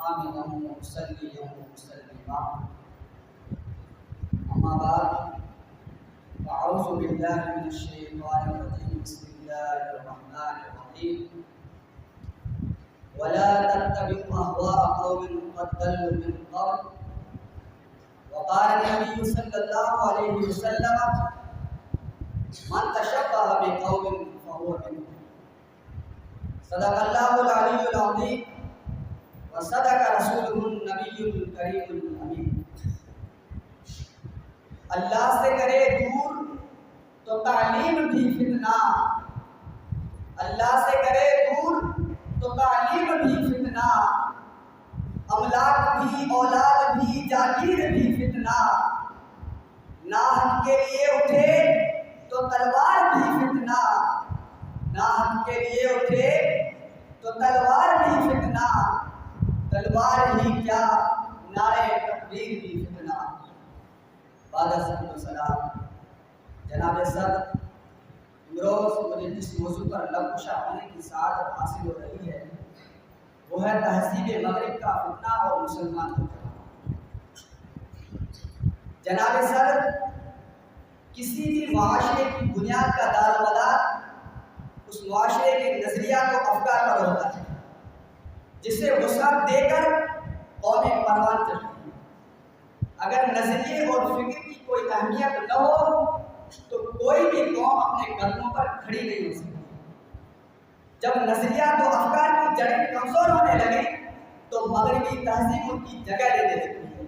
حامدا ومصليا ومسلما أما بعد فأعوذ بالله من الشيطان الرجيم بسم الله الرحمن الرحيم ولا تتبعوا أهواء قوم قد ضلوا من قبل وقال النبي صلى الله عليه وسلم من تشبه بقوم فهو منهم صدق الله العلي العظيم وصدق رسوله النبي الكريم الأمين۔ اللہ سے کرے دور تو تعلیم بھی فتنہ، اللہ سے کرے دور تو تعلیم بھی فتنہ، املاک بھی اولاد بھی جاگیر بھی فتنہ، نہ حق کے لیے اٹھے تو تلوار بھی فتنہ، نہ حق کے لیے اٹھے تو تلوار بھی فتنہ، تلوار ہی کیا نعرے تکبیر بھی فتنہ۔ بعد السلام جناب صدر، امروز مجھے جس موضوع پر لب کشا ہونے کی سعادت حاصل ہو رہی ہے وہ ہے تہذیب مغرب کا فتنہ اور مسلمان کا فتنہ۔ جناب صدر، کسی بھی معاشرے کی بنیاد کا دار و مدار اس معاشرے کے نظریہ کو افکار پر ہوتا ہے جسے وسعت دے کر قومیں پروان چڑھتی ہیں۔ اگر نظریے اور فکر کی کوئی اہمیت نہ ہو تو کوئی بھی قوم اپنے قدموں پر کھڑی نہیں ہو سکتی۔ جب نظریات و افکار کی جڑیں کمزور ہونے لگے تو مغربی تہذیب ان کی جگہ لینے لگتی ہے۔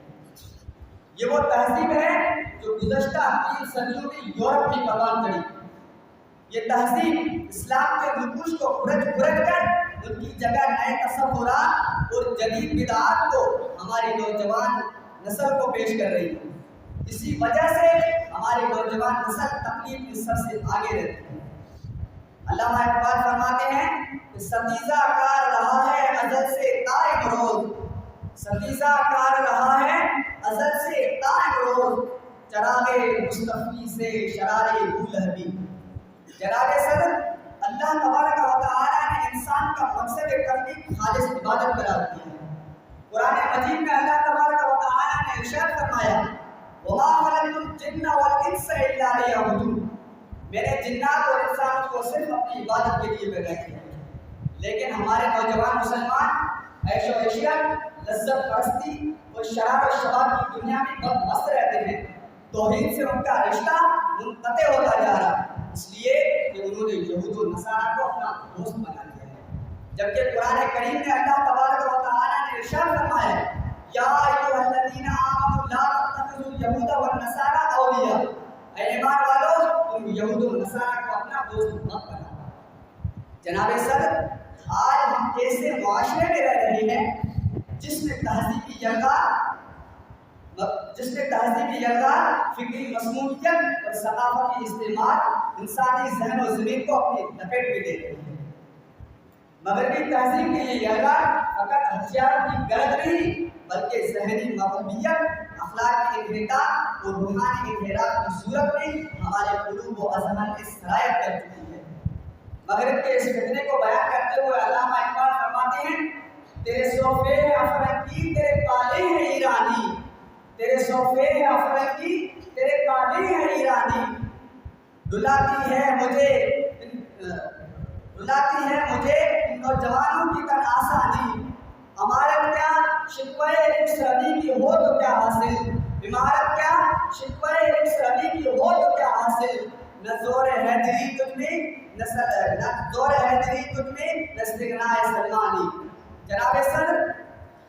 یہ وہ تہذیب ہے جو گزشتہ 3 صدیوں میں یورپ میں پروان چڑھی۔ یہ تہذیب اسلام کے نقوش کو کھرچ کر ان کی جگہ نئے تصورات اور جدید بدعات کو ہماری نوجوان نسل کو پیش کر رہی ہے۔ اسی وجہ سے ہماری نوجوان نسل تکلیف کی سب سے آگے رہتی ہے۔ علامہ اقبال فرماتے ہیں کہ ستیزہ کار رہا ہے ازل سے تائے بروز، ستیزہ کار رہا ہے ازل سے تائے بروز، چراغے مصطفی سے شرارے بولہبی۔ جناب صدر، اللہ تبارک و تعالی نے انسان کا مقصد کرنی خالص عبادت قرار دیا ہے۔ قرآن مجید میں اللہ تبارک و تعالی نے ارشاد فرمایا وَمَا خَلَقْتُ الْجِنَّ وَالْإِنسَ إِلَّا لِيَعْبُدُونِ، میں نے جنات اور انسانوں کو صرف اپنی عبادت کے لیے پیدا کیا ہے۔ لیکن ہمارے نوجوان مسلمان عیش و عشرت، لذت پرستی اور شراب و شباب کی دنیا میں بہت مست رہتے ہیں۔ توحید سے ان کا رشتہ منقطع ہوتا جا رہا ہے، اس لیے کہ انہوں نے یہود و نصارہ کو اپنا دوست بنا لیا ہے۔ جبکہ قرآن کریم میں اللہ تبارک و تعالی نے ارشاد فرمایا یا ایھا الذین آمنوا لا تتخذوا اليہود والنصارى اولیاء، اے ایمان والو تم یہود و نصارہ کو اپنا دوست مت بناؤ۔ جناب صدر، آج ہم ایسے معاشرے میں رہ رہے ہیں جس میں تہذیبی یلغار، فکری مسمومیت اور ثقافتی استعمال انسانی ذہن و ضمیر کو اپنی لپیٹ میں لے رہی ہے۔ مغربی تہذیب کے یہ یلغار فقط ہتھیاروں کی غرض نہیں بلکہ ذہنی مغلوبیت، اخلاقی انحطاط اور روحانی انحراف کی صورت میں ہمارے قلوب و اذہان میں سرایت کر چکی ہے۔ مغرب کے اس فتنے کو بیان کرتے ہوئے علامہ اقبال فرماتے ہیں تیرے صوفے افرنگی تیرے کالے ہیں ایرانی، تیرے صوفے افرنگی تیرے کالے ہیں ایرانی، رلاتی ہے مجھے نوجوانوں کی تن آسانی، عمارت کیا شکوہ ایک ربی کی ہو تو کیا حاصل، عمارت کیا شکوہ ایک ربی کی ہو تو کیا حاصل، نہ زور حیدری تجھ میں نستغناء سلمانی۔ جناب صدر،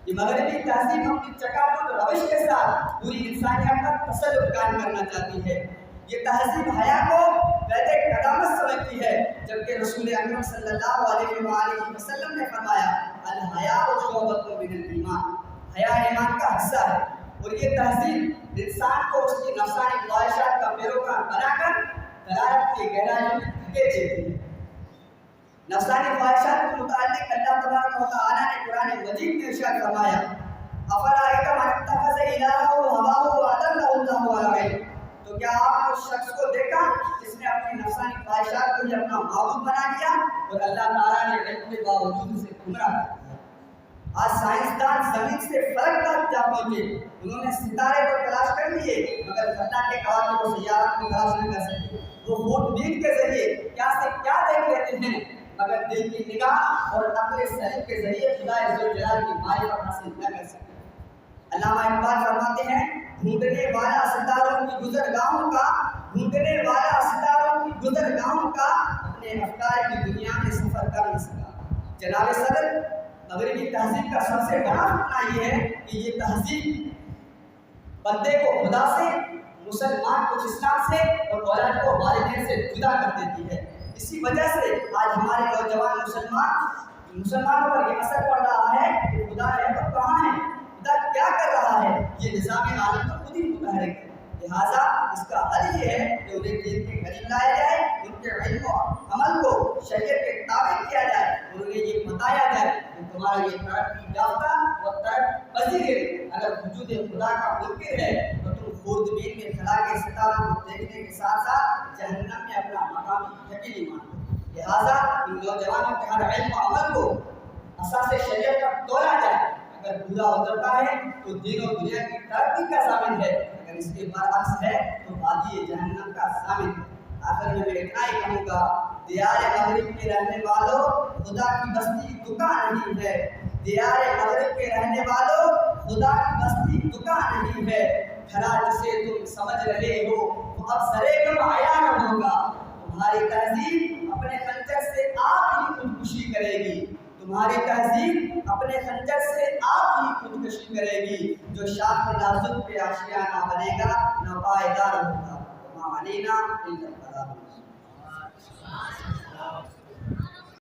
یہ مغربی تہذیب اپنی چکاچوند روش کے ساتھ پوری انسانیت پر تسلط قائم کرنا چاہتی ہے۔ یہ تہذیب حیا کو قید قدامت سمجھتی ہے، جبکہ رسول اکرم صلی اللہ علیہ وآلہ وسلم نے فرمایا الحیاء شعبۃ من الایمان، حیا ایمان کا حصہ ہے۔ اور یہ تہذیب انسان کو اس کی نفسانی خواہشات کا پیروکار بنا کر غلالت کی گہرائیوں میں دھکیل دیتی ہے۔ نفسانی خواہشات کے متعلق اللہ تبارک و تعالی نے قرآن مجید میں ارشاد فرمایا افرأیت من اتخذ الہہ ہواہ واضلہ اللہ علی علم، تو کیا آپ نے اس شخص کو دیکھا جس نے اپنی نفسانی خواہشات کو ہی اپنا معبود بنا لیا اور اللہ تعالیٰ نے علم کے باوجود اسے گمراہ کر دیا۔ آج سائنسدان زمین سے فلک تک جا پہنچے، انہوں نے ستارے کو تلاش کر لیے، مگر خلا کے کواکب و سیارات کو تلاش نہیں کر سکے۔ وہ خورشید کے ذریعے کیا سے کیا دیکھ لیتے ہیں، مگر دل کی نگاہ اور عقل سلیم کے ذریعے خدا ذوالجلال کی معرفت حاصل نہ کر سکتے۔ علامہ اقبال فرماتے ہیں، ڈھونڈنے والا ستاروں کی گزرگاہوں کا، ڈھونڈنے والا ستاروں کی گزرگاہوں کا اپنے افکار کی دنیا میں سفر کر نہ سکا۔ جناب صدر، مغربی تہذیب کا سب سے بڑا فتنہ یہ ہے کہ یہ تہذیب بندے کو خدا سے، مسلمان کو اسلام سے اور اولاد کو والدین سے جدا کر دیتی ہے۔ اسی وجہ سے آج ہمارے نوجوان مسلمانوں پر یہ اثر پڑ رہا ہے کہ خدا ہے تو کہاں ہے، خدا کیا کر رہا ہے، یہ نظام عالم تو خود ہی متحرک ہے۔ لہٰذا اس کا حل یہ ہے کہ انہیں دین کے قریب لایا جائے، ان کے علم و عمل کو شریعت کے تابع کیا جائے، اور انہیں یہ بتایا جائے کہ تمہارا یہ ترقی یافتہ اور ترقی پذیر اگر وجود خدا کا منکر ہے تو تم خوردبین میں خلا کے ستاروں کو دیکھنے کے ساتھ ساتھ جہنم میں اپنا مقامی یقینی مانو۔ لہٰذا ان نوجوانوں کے ہر علم و عمل کو اساس شریعت پر تولا جائے۔ اگر پورا اترتا ہے تو دین و دنیا کی ترقی کا ضامن ہے، اگر اس کے برعکس ہے تو وادی جہنم کا ضامن ہے۔ آخر میں اتنا ہی کہوں گا، دیار مغرب کے رہنے والوں، خدا کی بستی دکان نہیں ہے۔ دیار مغرب کے رہنے والوں، خدا کی بستی دکان نہیں ہے۔ گھرا جسے تم سمجھ رہے ہو وہ اب سرے کم عیاں نہ ہوگا۔ تمہاری تہذیب اپنے خنجر سے آپ ہی خودکشی کرے گی، تمہاری تہذیب اپنے خنجر سے آپ ہی خودکشی کرے گی۔ جو شاخ نازک پہ آشیانہ بنے گا نہ پائیدار ہوگا۔ وما علینا الا البلاغ۔